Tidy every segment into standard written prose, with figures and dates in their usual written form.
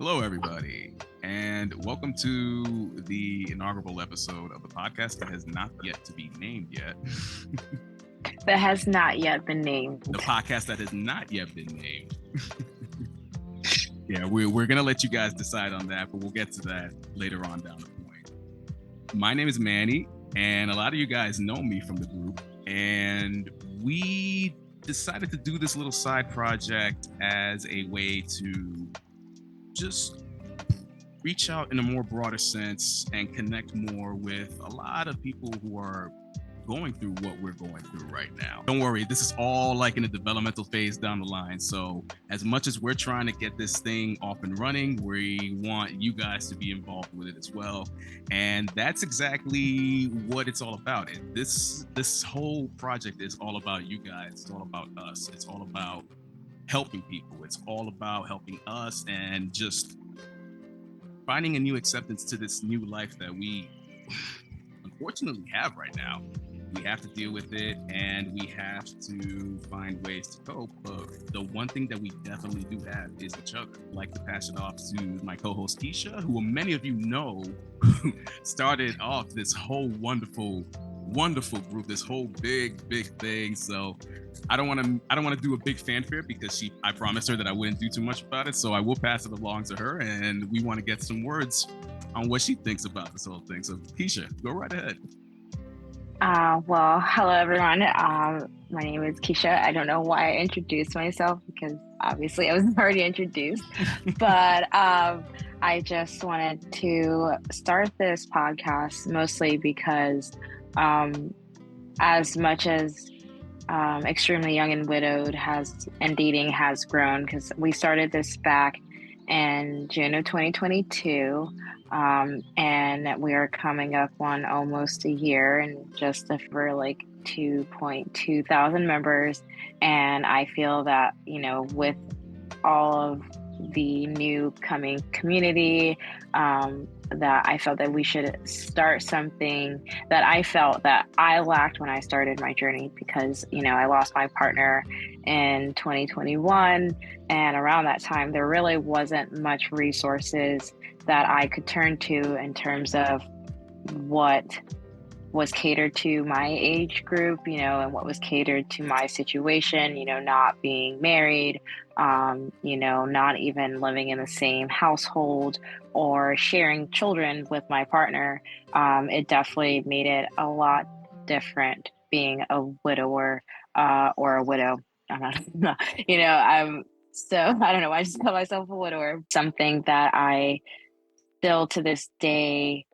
Hello, everybody, and welcome to the inaugural episode of the podcast that has not yet to be named yet. That has not yet been named. The podcast that has not yet been named. Yeah, we're going to let you guys decide on that, but we'll get to that later on down the point. My name is Manny, and a lot of you guys know me from the group, and we decided to do this little side project as a way to just reach out in a more broader sense and connect more with a lot of people who are going through what we're going through right now. Don't worry, this is all like in a developmental phase down the line. So as much as we're trying to get this thing off and running, we want you guys to be involved with it as well. And that's exactly what it's all about. This whole project is all about you guys. It's all about us. It's all about helping people. It's all about helping us and just finding a new acceptance to this new life that we unfortunately have right now. We have to deal with it and we have to find ways to cope. But the one thing that we definitely do have is each other. I'd like to pass it off to my co-host Keisha, who many of you know started off this whole wonderful group, this whole big thing. So I don't want to do a big fanfare because I promised her that I wouldn't do too much about it. So I will pass it along to her, and we want to get some words on what she thinks about this whole thing. So Keisha, go right ahead. Well, hello everyone. My name is Keisha. I don't know why I introduced myself because obviously I was already introduced, but I just wanted to start this podcast mostly because as much as Extremely Young and Widowed and dating has grown, because we started this back in June of 2022, and we are coming up on almost a year and just for like 2.2 thousand members. And I feel that, with all of the new coming community, that I felt that we should start something that I felt that I lacked when I started my journey, because, I lost my partner in 2021. And around that time, there really wasn't much resources that I could turn to in terms of what was catered to my age group, and what was catered to my situation, not being married, not even living in the same household or sharing children with my partner. It definitely made it a lot different being a widower or a widow. I'm not, so I don't know why I just call myself a widower. Something that I still to this day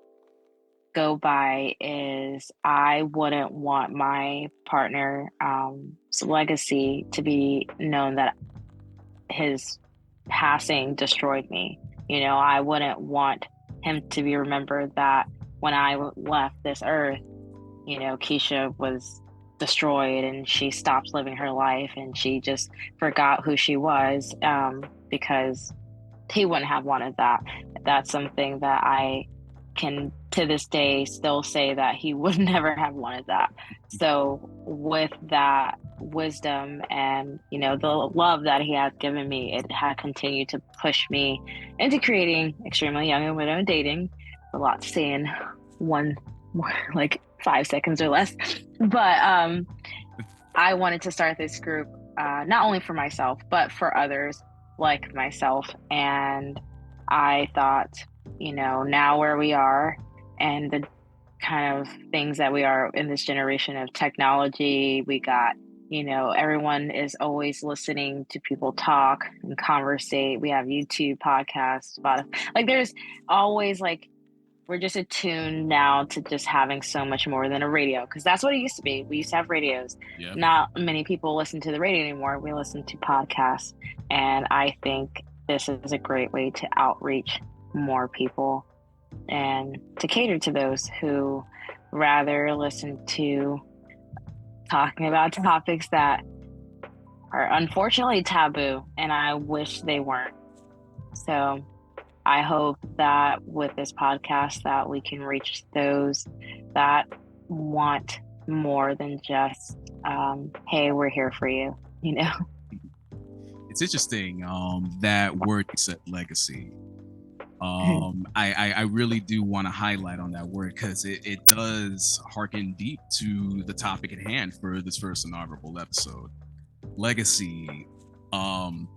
go by is I wouldn't want my partner's legacy to be known that his passing destroyed me. I wouldn't want him to be remembered that when I left this earth, Keisha was destroyed and she stopped living her life and she just forgot who she was, because he wouldn't have wanted that. That's something that I can to this day still say that he would never have wanted that. So with that wisdom and the love that he has given me, it had continued to push me into creating Extremely Young and Widowed and Dating. A lot to say in one like 5 seconds or less, but I wanted to start this group not only for myself but for others like myself. And I thought, now where we are and the kind of things that we are in this generation of technology, we got, everyone is always listening to people talk and conversate. We have YouTube, podcasts, Spotify. Like there's always we're just attuned now to just having so much more than a radio, because that's what it used to be. We used to have radios. Yep. Not many people listen to the radio anymore. We listen to podcasts. And I think this is a great way to outreach more people and to cater to those who rather listen to talking about topics that are unfortunately taboo, and I wish they weren't. So I hope that with this podcast that we can reach those that want more than just, hey, we're here for you, it's interesting that word you said, legacy. I really do want to highlight on that word because it does harken deep to the topic at hand for this first inaugural episode, legacy. And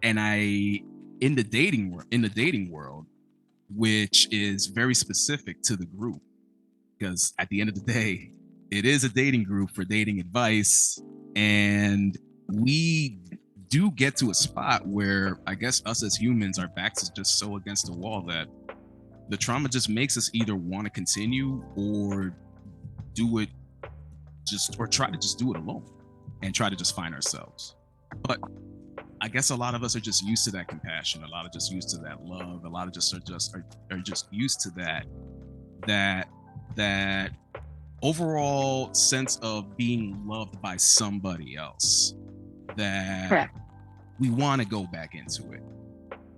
I in the dating world, which is very specific to the group, because at the end of the day, it is a dating group for dating advice, and we do get to a spot where I guess us as humans, our backs is just so against the wall that the trauma just makes us either want to continue or do it or try to just do it alone and try to just find ourselves. But I guess a lot of us are just used to that compassion. A lot of just used to that love. A lot of just are just used to that overall sense of being loved by somebody else, that Correct. we want to go back into it.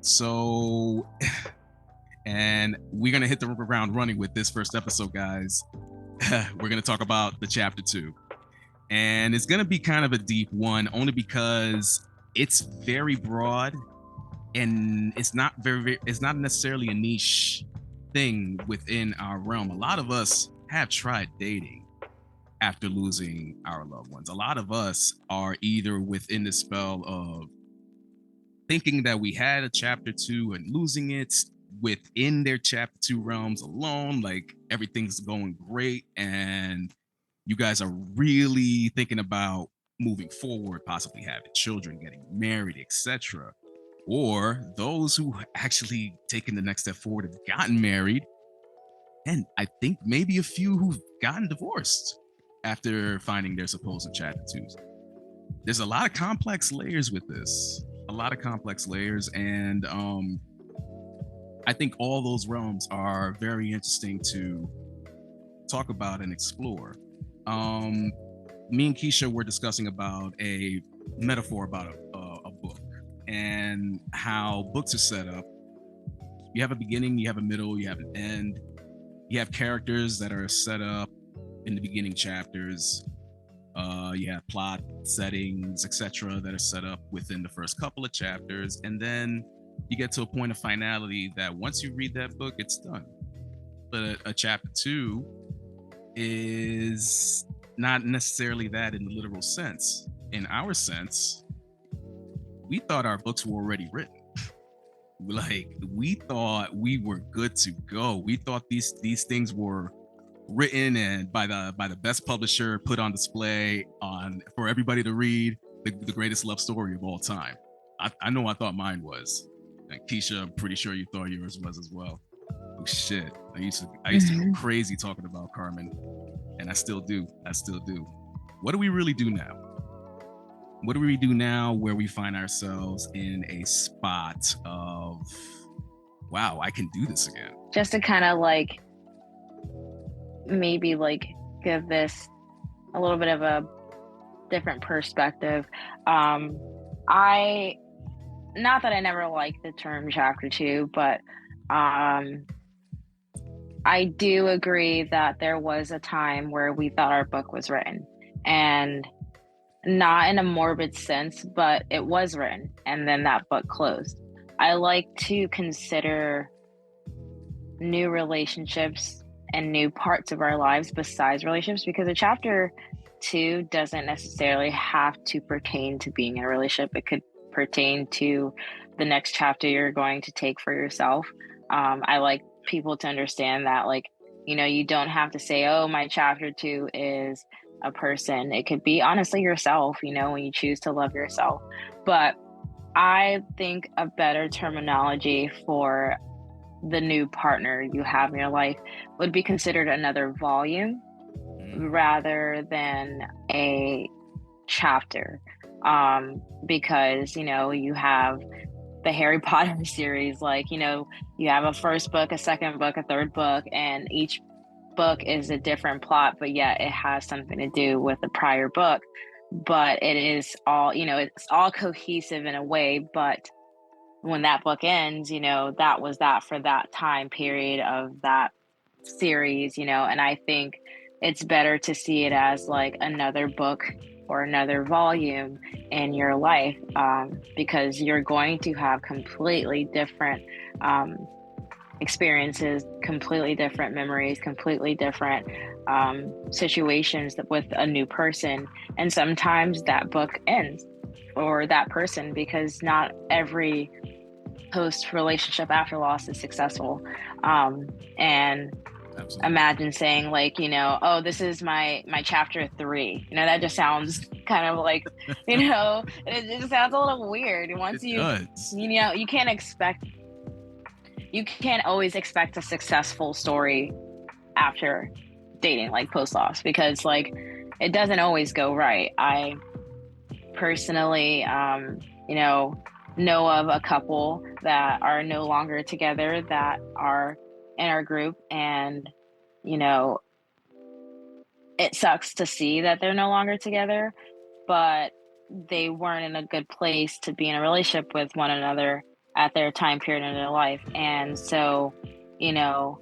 So, and we're going to hit the ground running with this first episode, guys. We're going to talk about the chapter 2. And it's going to be kind of a deep one, only because it's very broad and it's not necessarily a niche thing within our realm. A lot of us have tried dating after losing our loved ones. A lot of us are either within the spell of thinking that we had a chapter 2 and losing it within their chapter 2 realms alone, like everything's going great and you guys are really thinking about moving forward, possibly having children, getting married, etc. Or those who actually taken the next step forward have gotten married, and I think maybe a few who've gotten divorced after finding their supposed chapter 2s. There's a lot of complex layers with this, a lot of complex layers, and I think all those realms are very interesting to talk about and explore. Me and Keisha were discussing about a metaphor about a book and how books are set up. You have a beginning, you have a middle, you have an end. You have characters that are set up in the beginning chapters. You have plot settings, etc., that are set up within the first couple of chapters, and then you get to a point of finality that once you read that book, it's done. But a chapter 2 is not necessarily that in the literal sense. In our sense, we thought our books were already written. Like, we thought we were good to go. We thought these things were written and by the best publisher, put on display on for everybody to read, the greatest love story of all time. I know I thought mine was. And Keisha, I'm pretty sure you thought yours was as well. Oh shit. I used to go crazy talking about Carmen. And I still do. What do we really do now? What do we do now where we find ourselves in a spot of, wow, I can do this again? Just to kind of like maybe like give this a little bit of a different perspective. I not that I never liked the term chapter 2, but I do agree that there was a time where we thought our book was written, and not in a morbid sense, but it was written and then that book closed. I like to consider new relationships and new parts of our lives besides relationships, because a chapter 2 doesn't necessarily have to pertain to being in a relationship. It could pertain to the next chapter you're going to take for yourself. I like people to understand that, like, you know, you don't have to say, oh, my chapter 2 is a person. It could be honestly yourself, you know, when you choose to love yourself. But I think a better terminology for the new partner you have in your life would be considered another volume rather than a chapter. Because, you know, you have the Harry Potter series, like, you know, you have a first book, a second book, a third book, and each book is a different plot, but yet it has something to do with the prior book. But it is all, you know, it's all cohesive in a way. But when that book ends, you know, that was that for that time period of that series, you know, and I think it's better to see it as like another book or another volume in your life, because you're going to have completely different um, experiences, completely different memories, completely different situations with a new person. And sometimes that book ends for that person because not every post relationship after loss is successful. And Absolutely. imagine saying like, oh, this is my chapter 3. That just sounds kind of like, it just sounds a little weird. Once It does. you can't always expect a successful story after dating, like post loss, because like it doesn't always go right. I personally, know of a couple that are no longer together that are in our group, and you know, it sucks to see that they're no longer together, but they weren't in a good place to be in a relationship with one another at their time period in their life. And so, you know,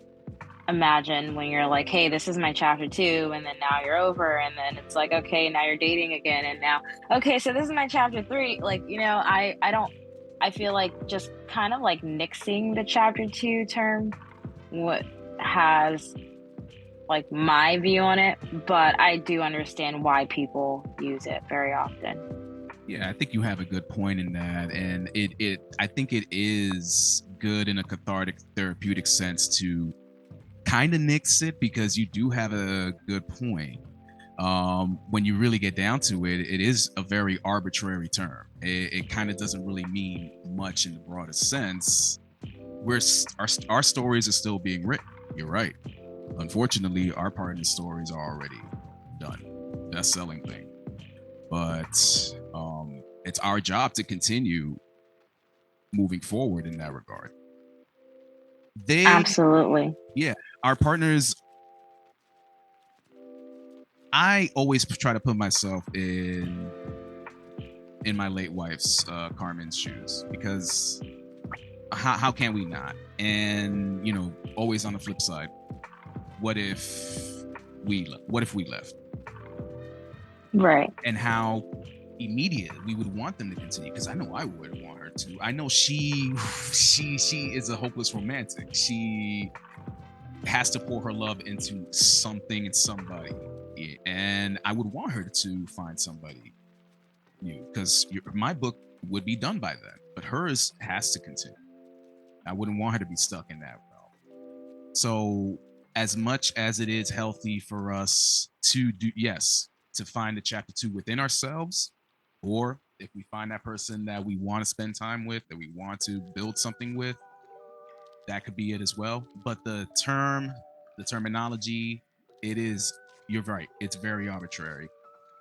imagine when you're like, hey, this is my chapter 2, and then now you're over, and then it's like, okay, now you're dating again, and now, okay, so this is my chapter 3. Like, I don't, I feel like just kind of like nixing the chapter 2 term what has like my view on it, but I do understand why people use it very often. Yeah, I think you have a good point in that, and I think it is good in a cathartic, therapeutic sense to kind of nix it, because you do have a good point. When you really get down to it, it is a very arbitrary term. It kind of doesn't really mean much in the broadest sense. Our stories are still being written. You're right. Unfortunately, our partner stories are already done. Best-selling thing. But it's our job to continue moving forward in that regard. Absolutely. Yeah, our partners. I always try to put myself in my late wife's Carmen's shoes, because how can we not? And always on the flip side, what if we left? Right. And how immediate we would want them to continue, because I know I would want her to. I know she is a hopeless romantic. She has to pour her love into something and somebody, and I would want her to find somebody new, because my book would be done by then, but hers has to continue. I wouldn't want her to be stuck in that realm. So as much as it is healthy for us to do, yes, to find the chapter 2 within ourselves, or if we find that person that we want to spend time with, that we want to build something with, that could be it as well. But the terminology, you're right, it's very arbitrary.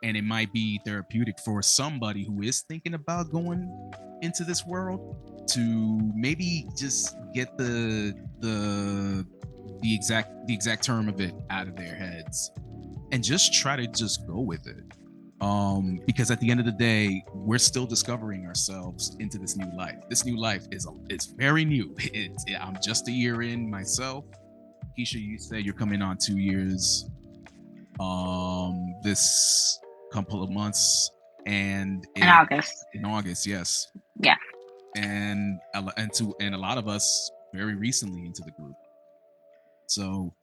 And it might be therapeutic for somebody who is thinking about going into this world to maybe just get the exact term of it out of their heads and just try to just go with it. Because at the end of the day, we're still discovering ourselves into this new life. This new life is very new. I'm just a year in myself. Keisha, you say you're coming on 2 years this couple of months, and In August. in August, yes. Yeah. And a lot of us very recently into the group. So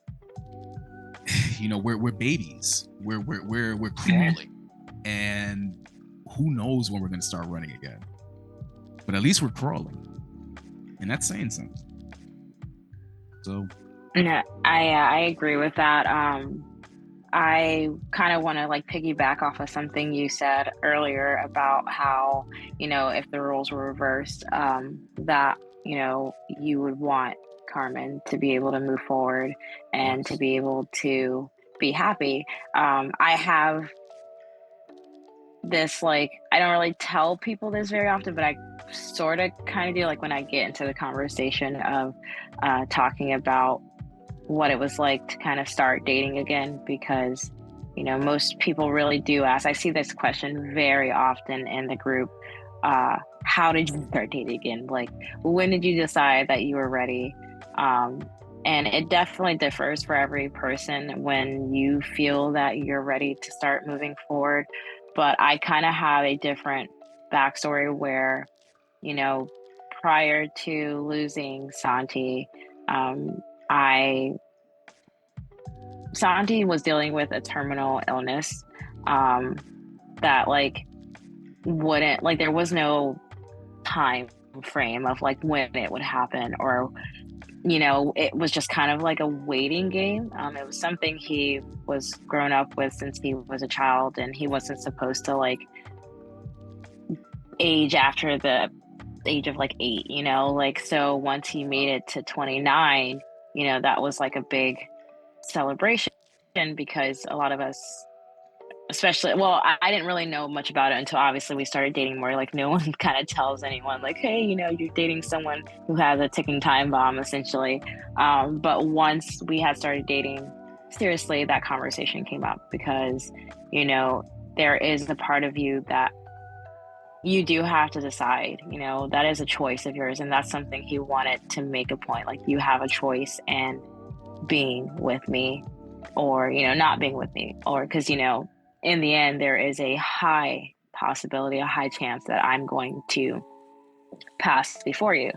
we're babies. We're crawling. And who knows when we're going to start running again, but at least we're crawling, and that's saying something. So yeah, I agree with that. I kind of want to like piggyback off of something you said earlier about how, if the roles were reversed, that, you would want Carmen to be able to move forward and to be able to be happy. I have this, like, I don't really tell people this very often, but I sort of kind of do, like when I get into the conversation of talking about what it was like to kind of start dating again, because most people really do ask. I see this question very often in the group. How did you start dating again? Like, when did you decide that you were ready? And it definitely differs for every person when you feel that you're ready to start moving forward. but I kind of have a different backstory where, you know, prior to losing Santi, um, I Santi was dealing with a terminal illness, um, that like wouldn't like there was no time frame of like when it would happen, or it was just kind of like a waiting game. It was something he was grown up with since he was a child, and he wasn't supposed to like age after the age of like 8, like so once he made it to 29, that was like a big celebration because a lot of us, especially, well, I didn't really know much about it until obviously we started dating more. Like no one kind of tells anyone like, hey, you're dating someone who has a ticking time bomb essentially. But once we had started dating seriously, that conversation came up because there is a part of you that you do have to decide. That is a choice of yours, and that's something he wanted to make a point, like you have a choice in being with me or not being with me, or because in the end there is a high possibility, a high chance that I'm going to pass before you.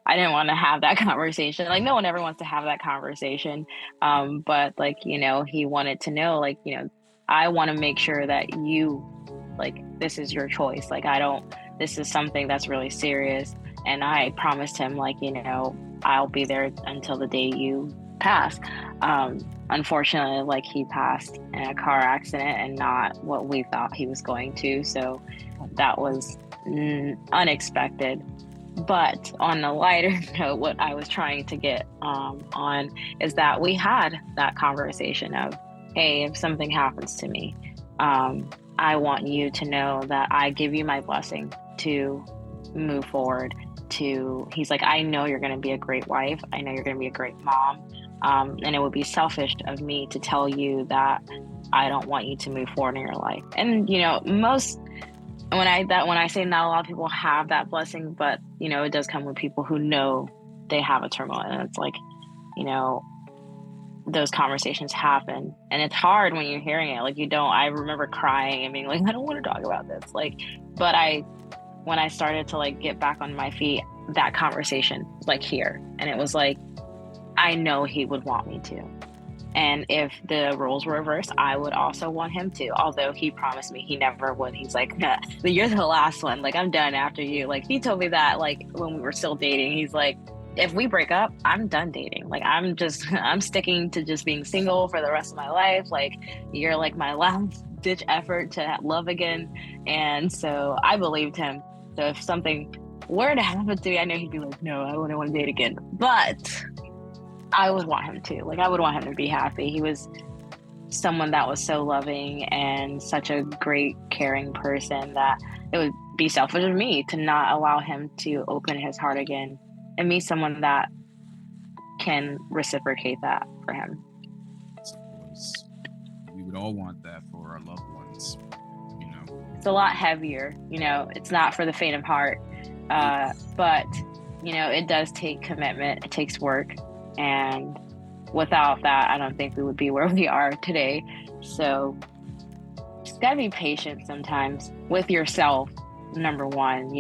I didn't want to have that conversation. Like no one ever wants to have that conversation. But like, he wanted to know, like, I want to make sure that you, like, this is your choice. Like, this is something that's really serious. And I promised him, like, I'll be there until the day you pass. Unfortunately, like, he passed in a car accident and not what we thought he was going to. So that was unexpected. But on a lighter note, what I was trying to get on is that we had that conversation of, hey, if something happens to me, I want you to know that I give you my blessing to move forward. He's like, I know you're going to be a great wife. I know you're going to be a great mom. And it would be selfish of me to tell you that I don't want you to move forward in your life. And, when I say not a lot of people have that blessing, but it does come with people who know they have a terminal, and it's like, those conversations happen, and it's hard when you're hearing it. Like I remember crying and being like, I don't want to talk about this. Like, but when I started to like get back on my feet, that conversation was like here, and it was like, I know he would want me to. And if the roles were reversed, I would also want him to, although he promised me he never would. He's like, nah, you're the last one. Like, I'm done after you. Like, he told me that, like, when we were still dating, he's like, if we break up, I'm done dating. Like, I'm sticking to just being single for the rest of my life. Like, you're like my last ditch effort to love again. And so I believed him. So if something were to happen to me, I know he'd be like, no, I wouldn't want to date again. But I would want him to. Like, I would want him to be happy. He was someone that was so loving and such a great, caring person that it would be selfish of me to not allow him to open his heart again and meet someone that can reciprocate that for him. Of course. We would all want that for our loved ones, It's a lot heavier, it's not for the faint of heart. But, it does take commitment. It takes work. And without that, I don't think we would be where we are today. So just gotta be patient sometimes with yourself, number one,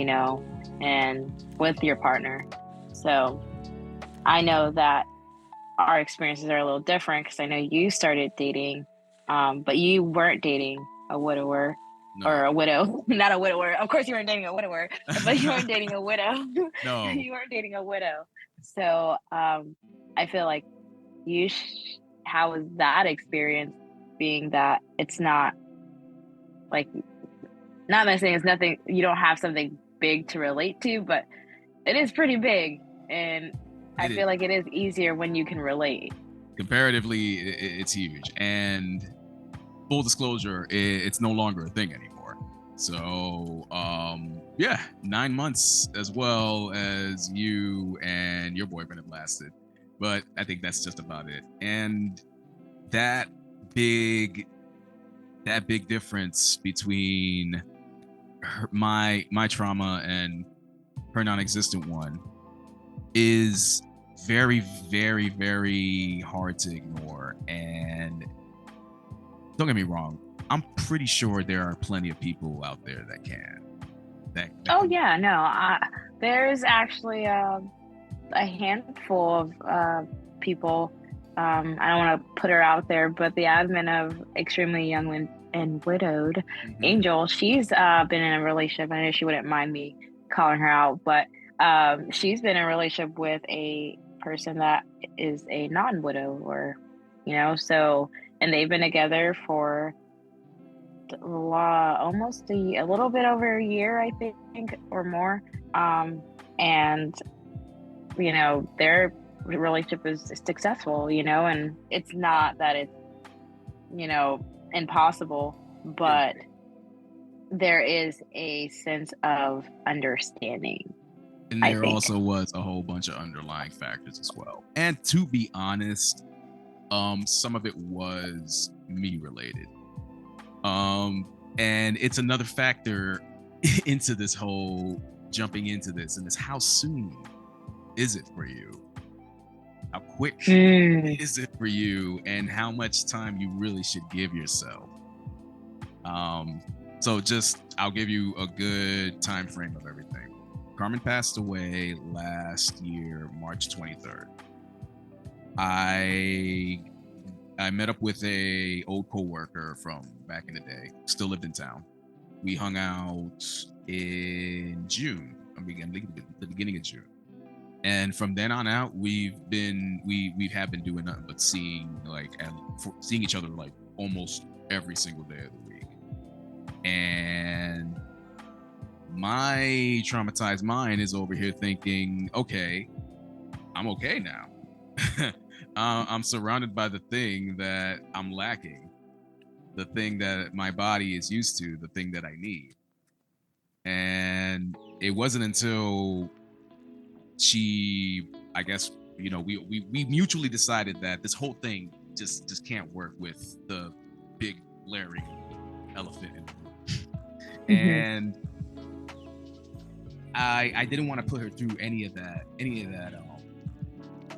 and with your partner. So I know that our experiences are a little different because I know you started dating, but you weren't dating a widower. No. Or a widow, not a widower. Of course you weren't dating a widower, but you weren't dating a widow. No. You weren't dating a widow. So I feel like how was that experience, being that it's not like, not that I'm saying it's nothing, you don't have something big to relate to, but it is pretty big, and I feel like it is easier when you can relate. Comparatively, it's huge, and full disclosure, it's no longer a thing anymore. So 9 months as well as you and your boyfriend have lasted, but I think that's just about it. And that big difference between my trauma and her non-existent one is very, very, very hard to ignore. And don't get me wrong, I'm pretty sure there are plenty of people out there that can. That Oh can. yeah, no, there's actually a handful of people. I don't want to put her out there, but the admin of Extremely Young and Widowed, Mhm. Angel, she's been in a relationship. I know she wouldn't mind me calling her out, but she's been in a relationship with a person that is a non-widow, or so, and they've been together for almost a little bit over a year, I think, or more. And their relationship is successful, and it's not that it's, impossible, Yeah. but there is a sense of understanding, And I there think. also was a whole bunch of underlying factors as well. And to be honest, some of it was me related. And it's another factor into this whole jumping into this, and it's how soon is it for you? How quick Mm. is it for you, and how much time you really should give yourself? So just I'll give you a good time frame of everything. Carmen passed away last year, March 23rd. I I met up with a old coworker from back in the day. Still lived in town. We hung out in June. The beginning of June, and from then on out, we have been doing nothing but seeing each other like almost every single day of the week. And my traumatized mind is over here thinking, okay, I'm okay now. I'm surrounded by the thing that I'm lacking, the thing that my body is used to, the thing that I need. And it wasn't until she, I guess, we mutually decided that this whole thing just can't work with the big glaring elephant in the room. Hmm. And I didn't want to put her through any of that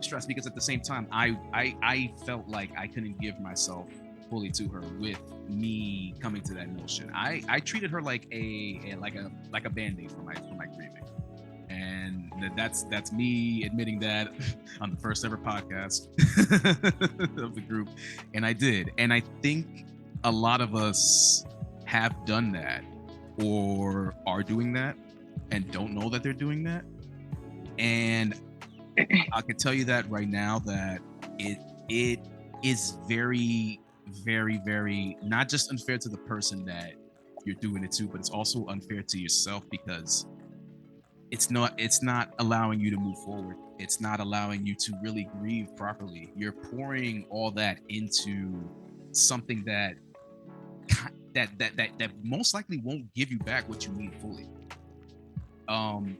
stress, because at the same time I felt like I couldn't give myself fully to her with me coming to that notion. I treated her like a band-aid for my grieving. And that's me admitting that on the first ever podcast of the group. And I did. And I think a lot of us have done that, or are doing that, and don't know that they're doing that. And I can tell you that right now, that it is very, very, very not just unfair to the person that you're doing it to, but it's also unfair to yourself, because it's not allowing you to move forward. It's not allowing you to really grieve properly. You're pouring all that into something that most likely won't give you back what you need fully. Um,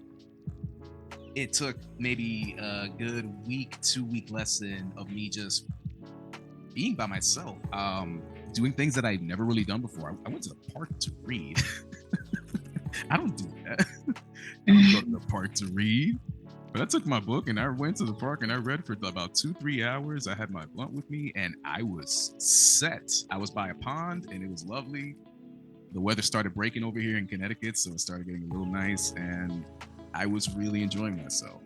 it took maybe a good week, 2 week lesson of me just being by myself, doing things that I'd never really done before. I went to the park to read. I don't do that. I don't go to the park to read. But I took my book and I went to the park and I read for about 2-3 hours. I had my blunt with me and I was set. I was by a pond and it was lovely. The weather started breaking over here in Connecticut, so it started getting a little nice, and I was really enjoying myself.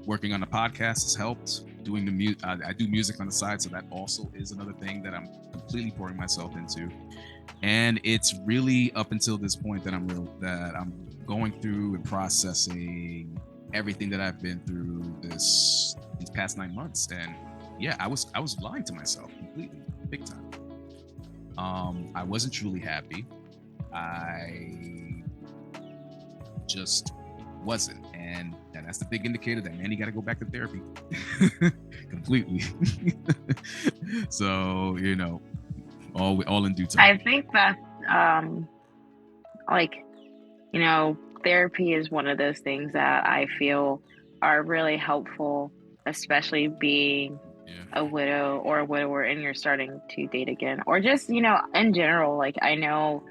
Working on the podcast has helped. Doing the music, I do music on the side, so that also is another thing that I'm completely pouring myself into. And it's really up until this point that I'm going through and processing everything that I've been through these past 9 months. And yeah, I was lying to myself completely, big time. I wasn't truly happy. I just wasn't, and that's the big indicator that, man, you got to go back to therapy completely. So all in due time. I think that, like, therapy is one of those things that I feel are really helpful, especially being Yeah. a widow or a widower and you're starting to date again, or just, in general. Like, I know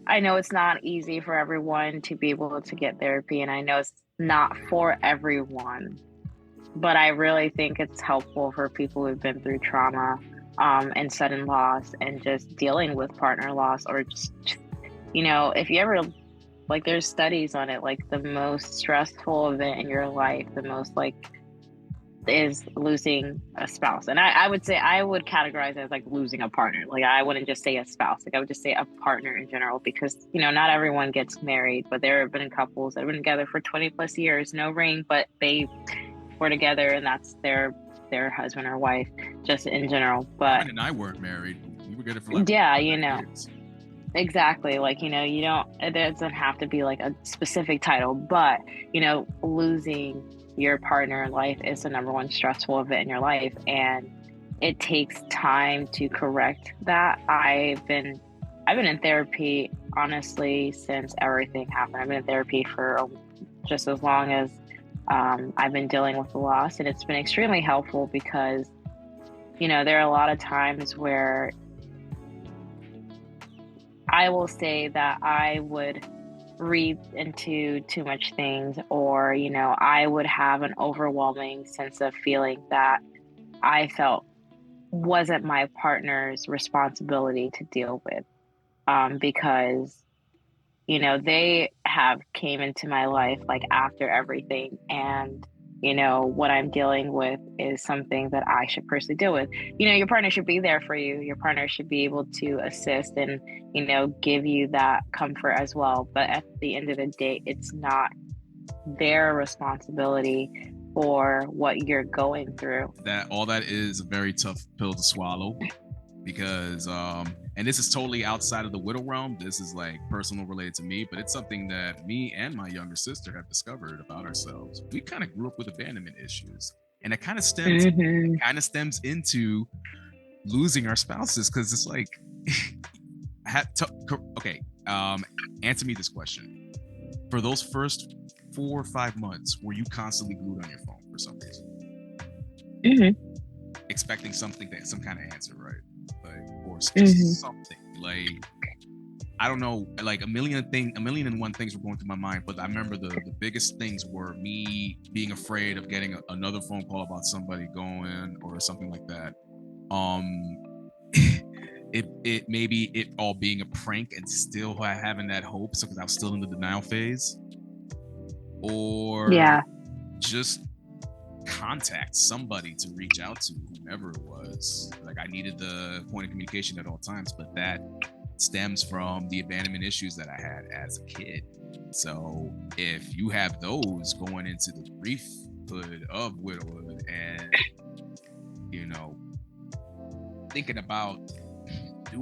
it's not easy for everyone to be able to get therapy, and I know it's not for everyone, but I really think it's helpful for people who've been through trauma, and sudden loss, and just dealing with partner loss, or just, if you ever, like, there's studies on it, like the most stressful event in your life, the most like, is losing a spouse. And I would say, I would categorize it as like losing a partner. Like, I wouldn't just say a spouse, like I would just say a partner in general, because not everyone gets married, but there have been couples that have been together for 20 plus years, no ring, but they were together, and that's their husband or wife, just in general. But Carmen and I weren't married. We were together for like yeah, years. exactly. Like, you don't, it doesn't have to be like a specific title, but, losing your partner in life is the number one stressful event in your life. And it takes time to correct that. I've been in therapy, honestly, since everything happened. I've been in therapy for just as long as I've been dealing with the loss. And it's been extremely helpful because, there are a lot of times where I will say that I would read into too much things, or, I would have an overwhelming sense of feeling that I felt wasn't my partner's responsibility to deal with, because, they have came into my life like after everything. And, what I'm dealing with is something that I should personally deal with. Your partner should be there for you. Your partner should be able to assist and, give you that comfort as well. But at the end of the day, it's not their responsibility for what you're going through. That is a very tough pill to swallow, because and this is totally outside of the widow realm. This is like personal related to me, but it's something that me and my younger sister have discovered about ourselves. We kind of grew up with abandonment issues, and it kind of stems into losing our spouses, because it's like okay, answer me this question. For those first 4 or 5 months, were you constantly glued on your phone for some reason, expecting some kind of answer, right? Or just something like, I don't know, like a million and one things were going through my mind. But I remember the biggest things were me being afraid of getting another phone call about somebody going or something like that. It maybe it all being a prank and still having that hope, so because I was still in the denial phase, or just contact somebody to reach out to, whomever it was. Like, I needed the point of communication at all times, but that stems from the abandonment issues that I had as a kid. So if you have those going into the griefhood of widowhood, and thinking about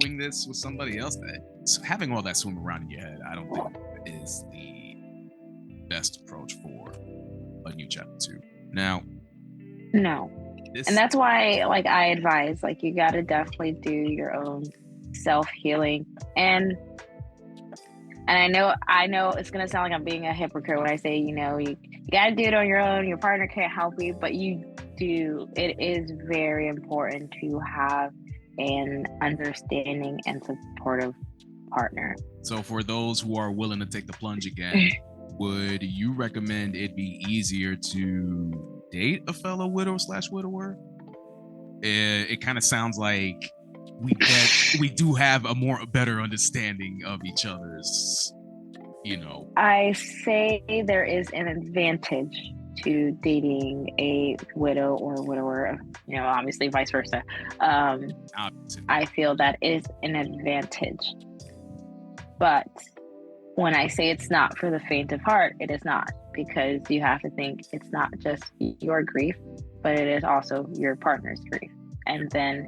doing this with somebody else, that having all that swim around in your head, I don't think is the best approach for a new chapter 2. Now, no. And that's why, like, I advise, like, you got to definitely do your own self-healing. And I know it's going to sound like I'm being a hypocrite when I say, you got to do it on your own. Your partner can't help you, but it is very important to have an understanding and supportive partner. So for those who are willing to take the plunge again, would you recommend it be easier to date a fellow widow/widower? It kind of sounds like we do have a better understanding of each other's, I say there is an advantage to dating a widow or widower, obviously vice versa. I feel that is an advantage. But when I say it's not for the faint of heart, it is not, because you have to think it's not just your grief, but it is also your partner's grief. And then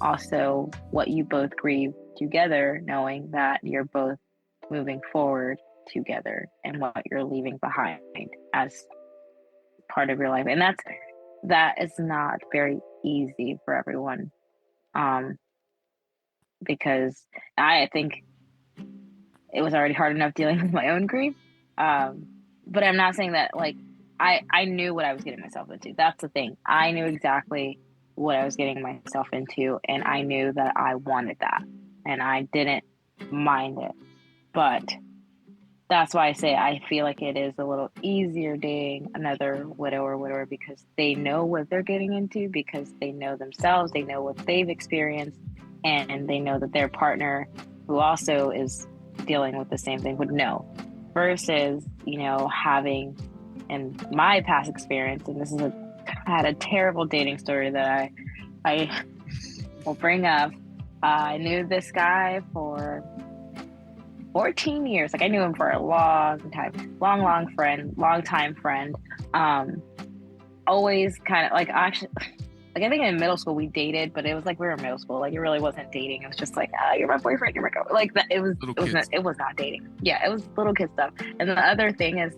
also what you both grieve together, knowing that you're both moving forward together and what you're leaving behind as part of your life. And that is not very easy for everyone, because I think it was already hard enough dealing with my own grief. But I'm not saying that, like, I knew what I was getting myself into. That's the thing. I knew exactly what I was getting myself into, and I knew that I wanted that, and I didn't mind it. But that's why I say I feel like it is a little easier dating another widow or widower because they know what they're getting into, because they know themselves, they know what they've experienced, and they know that their partner, who also is dealing with the same thing, would know. Versus, having in my past experience, and this is had a terrible dating story that I will bring up. I knew this guy for 14 years. Like I knew him for a long time, long time friend. Um, Always kind of like actually, like I think in middle school we dated, but it was like we were in middle school. Like it really wasn't dating. It was just like, oh, you're my boyfriend, you're my girl. Like that. Little Not, kids. it was not dating. Yeah, it was little kid stuff. And the other thing is,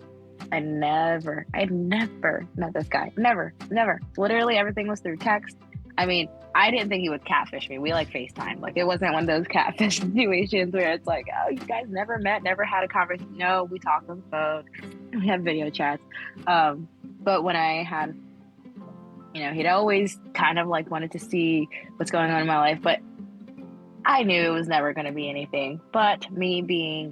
I'd never met this guy. Never, never. Literally everything was through text. I mean, I didn't think he would catfish me. We like FaceTime. Like it wasn't one of those catfish situations where it's like, oh, you guys never met, never had a conversation. No, we talked on the phone. We had video chats. But when I had, he'd always kind of like wanted to see what's going on in my life, but I knew it was never going to be anything. But me being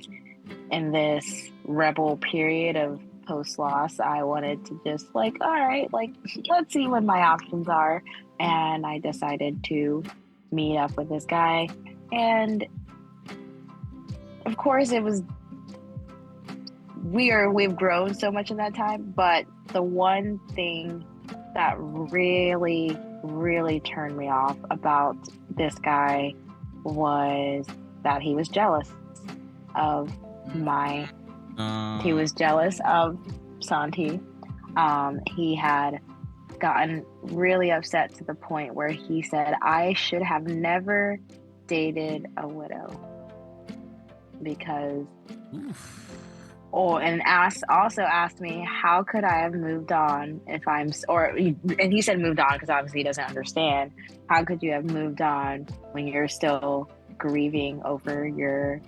in this rebel period of post loss, I wanted to just like, all right, like let's see what my options are. And I decided to meet up with this guy. And of course, it was we've grown so much in that time. But the one thing that really, really turned me off about this guy was that he was jealous of my he was jealous of Santi. He had gotten really upset to the point where he said I should have never dated a widow because and asked me how could I have moved on if and he said moved on because obviously he doesn't understand. How could you have moved on when you're still grieving over your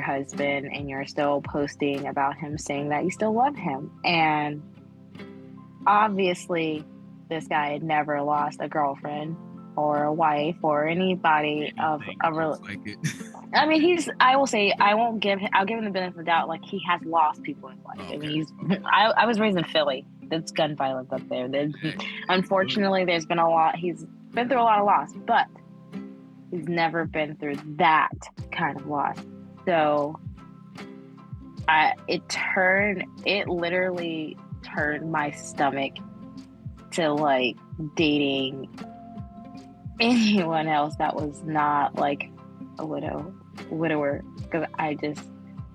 husband and you're still posting about him saying that you still love him? And obviously this guy had never lost a girlfriend or a wife or anybody of a like it. I mean, I'll give him the benefit of the doubt. Like he has lost people in his life. Okay. I mean, I was raised in Philly. There's gun violence up there. Unfortunately, there's been a lot. He's been through a lot of loss, but he's never been through that kind of loss. So, it literally turned my stomach to like dating anyone else that was not like a widower, because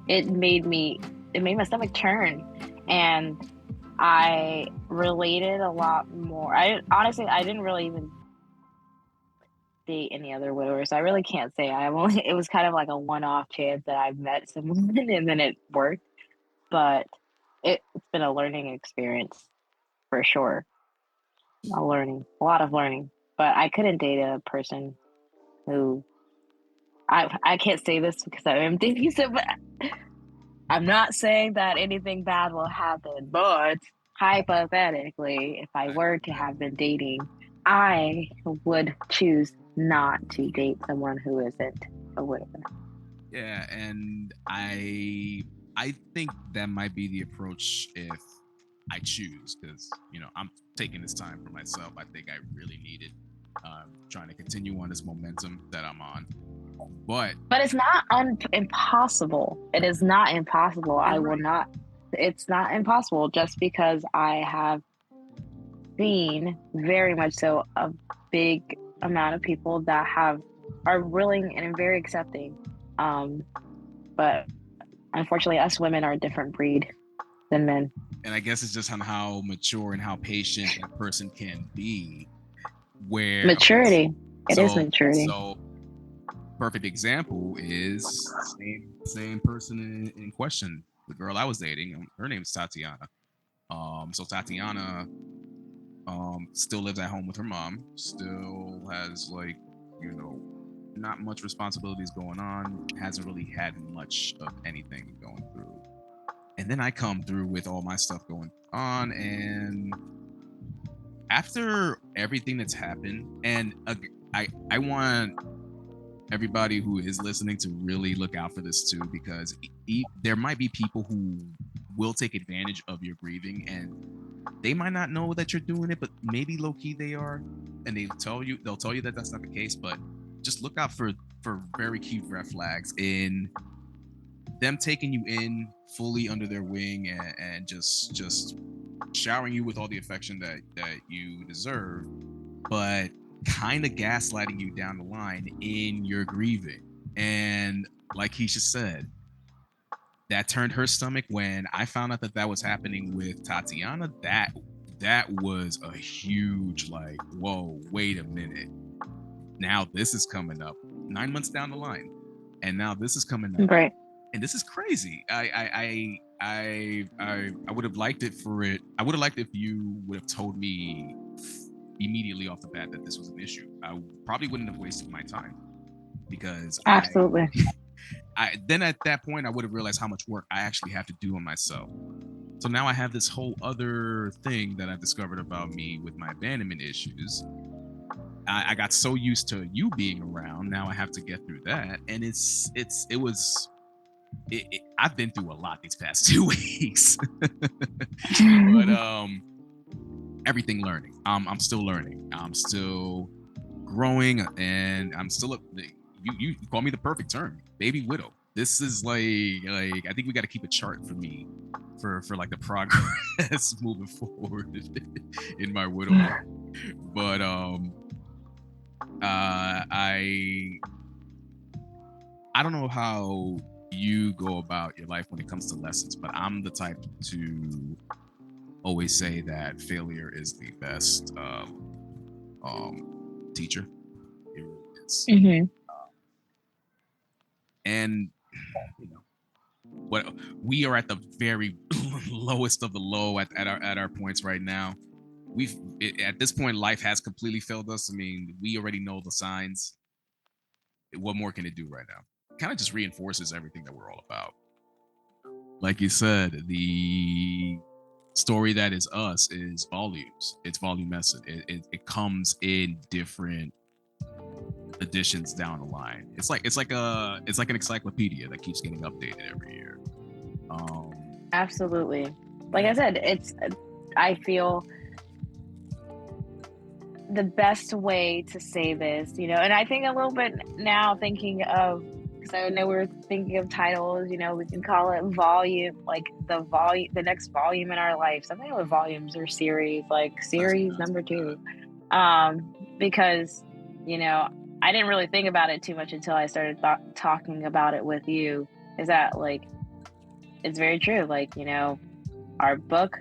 it made my stomach turn, and I related a lot more. I didn't really even date any other widowers, so I really can't say it was kind of like a one-off chance that I met someone and then it worked, but it's been a learning experience for sure. A lot of learning, but I couldn't date a person who I can't say this because I'm dating so, but I'm not saying that anything bad will happen. But hypothetically, if I were to have been dating, I would choose not to date someone who isn't a widow. Yeah, and I think that might be the approach if I choose, because I'm taking this time for myself. I think I really need it. Trying to continue on this momentum that I'm on. But it's not impossible. It is not impossible. I will not. It's not impossible just because I have seen very much so a big amount of people that are willing and very accepting. But unfortunately, us women are a different breed than men. And I guess it's just on how mature and how patient that person can be. Where maturity, it is maturity. So perfect example is same person in question. The girl I was dating, her name's Tatiana. So Tatiana still lives at home with her mom, still has not much responsibilities going on, hasn't really had much of anything going through. And then I come through with all my stuff going on, and after everything that's happened, and I want everybody who is listening to really look out for this too, because there might be people who will take advantage of your grieving, and they might not know that you're doing it, but maybe low key they are, and they'll tell you that that's not the case. But just look out for very key red flags in them taking you in fully under their wing, and just showering you with all the affection that you deserve, but kind of gaslighting you down the line in your grieving. And like Keisha said, that turned her stomach when I found out that that was happening with Tatiana. That was a huge, like, whoa, wait a minute. Now this is coming up 9 months down the line, and now this is coming up, Right. and this is crazy. I would have liked it for it. I would have liked if you would have told me immediately off the bat that this was an issue. I probably wouldn't have wasted my time, because Absolutely. I then at that point I would have realized how much work I actually have to do on myself. So now I have this whole other thing that I've discovered about me with my abandonment issues. I got so used to you being around. Now I have to get through that, and I've been through a lot these past 2 weeks. But everything learning. I'm still learning. I'm still growing, and I'm still you call me the perfect term, baby widow. This is like I think we got to keep a chart for me for like the progress moving forward in my widow. But I don't know how you go about your life when it comes to lessons, but I'm the type to always say that failure is the best teacher. It really is. Mm-hmm. And you know, what we are at the very lowest of the low at our points right now. At this point, life has completely failed us. I mean, we already know the signs. What more can it do right now? Kind of just reinforces everything that we're all about. Like you said, the story that is us is volumes. It's volumescent. It comes in different editions down the line. It's like an encyclopedia that keeps getting updated every year. Absolutely. Like I said, I feel the best way to say this, and I think a little bit now thinking of, because I know we're thinking of titles, we can call it volume, like the next volume in our life, something with volumes or series, like series number 2. Because, I didn't really think about it too much until I started talking about it with you, is that like, it's very true. Like, our book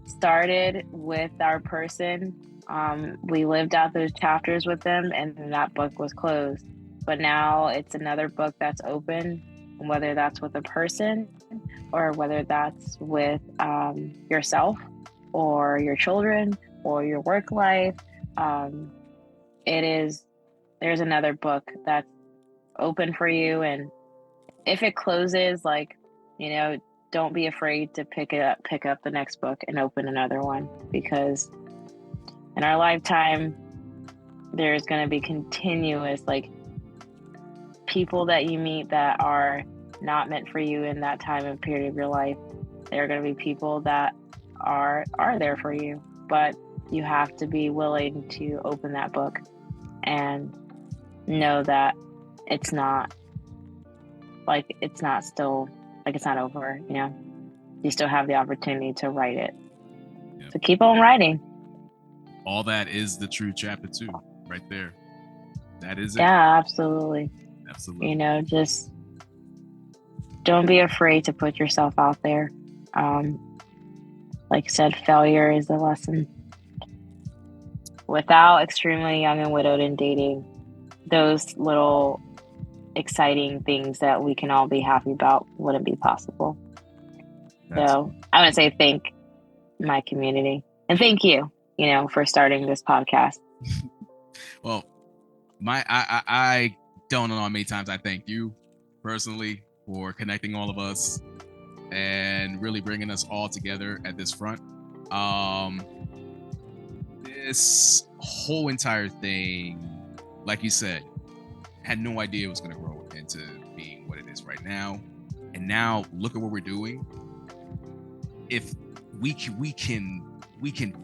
started with our person. We lived out those chapters with them, and then that book was closed. But now it's another book that's open, whether that's with a person or whether that's with yourself or your children or your work life. There's another book that's open for you. And if it closes, like, don't be afraid to pick up the next book and open another one, because in our lifetime, there's going to be continuous, like, people that you meet that are not meant for you in that time and period of your life. There are going to be people that are there for you, but you have to be willing to open that book and know that it's not over, you still have the opportunity to write it. Yep. So keep on writing. All that is the true chapter 2 right there. That is it. Yeah, absolutely. Just don't be afraid to put yourself out there. Like I said, failure is a lesson. Without Extremely Young and Widowed and Dating, those little exciting things that we can all be happy about wouldn't be possible. So I want to say thank my community, and thank you, for starting this podcast. Well, I don't know how many times I thank you personally for connecting all of us and really bringing us all together at this front. This whole entire thing, like you said, had no idea it was going to grow into being what it is right now. and now look at what we're doing. If we can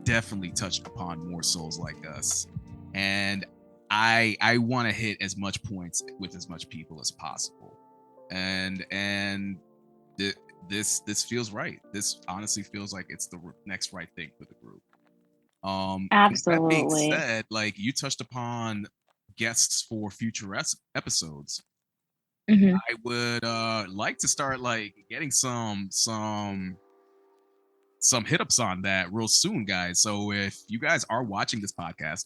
definitely touch upon more souls like us, and I want to hit as much points with as much people as possible, and this feels right. This honestly feels like it's the next right thing for the group. With that being Absolutely. said, like you touched upon guests for future episodes, Hmm. I would like to start like getting some hit ups on that real soon, guys. So if you guys are watching this podcast,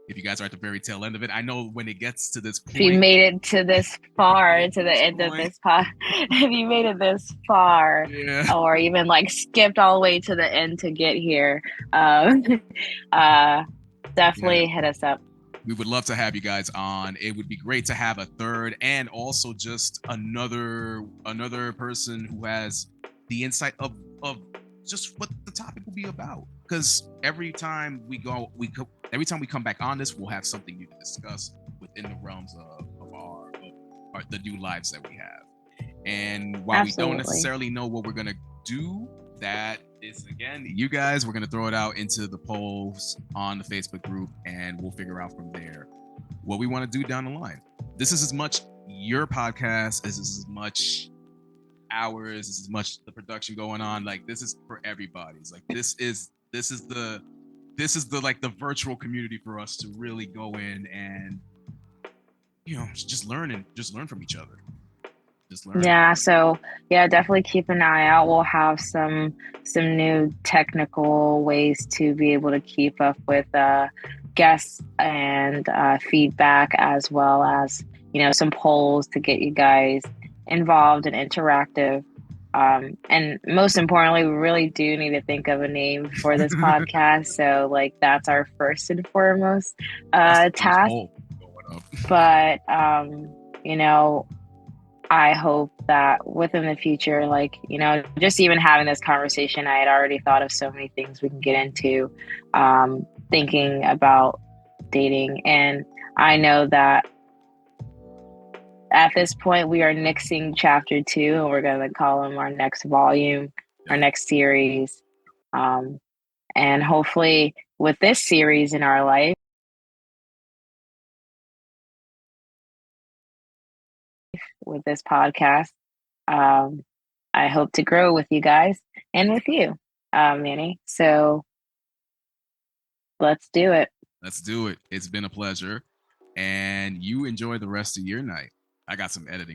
if you guys are at the very tail end of it, I know when it gets to this If you point, made it to this far, to the end of this pod, if you made it this far, yeah, or even like skipped all the way to the end to get here, um, uh, yeah, definitely hit us up. we would love to have you guys on. It would be great to have a third and also just another person who has the insight of just what the topic will be about. Because every time we come back on this, we'll have something new to discuss within the realms of the new lives that we have. And while we don't Absolutely. necessarily know what we're gonna do, that is again, you guys, we're gonna throw it out into the polls on the Facebook group, and we'll figure out from there what we want to do down the line. This is as much your podcast as as much ours, as much the production going on. Like this is for everybody's. Like this is the like the virtual community for us to really go in and just learn from each other. Just learn. Yeah, so yeah, definitely keep an eye out. We'll have some new technical ways to be able to keep up with guests and feedback, as well as some polls to get you guys involved and interactive. And most importantly, we really do need to think of a name for this podcast. So like that's our first and foremost That's the first task. poll going up. But you know, I hope that within the future, like, just even having this conversation, I had already thought of so many things we can get into, thinking about dating. And I know that at this point, we are nixing chapter 2, and we're going to call them our next volume, our Yeah. next series. Um, and hopefully, with this series in our life, with this podcast, um, I hope to grow with you guys and with you, Manny. So let's do it. Let's do it. It's been a pleasure. And you enjoy the rest of your night. I got some editing.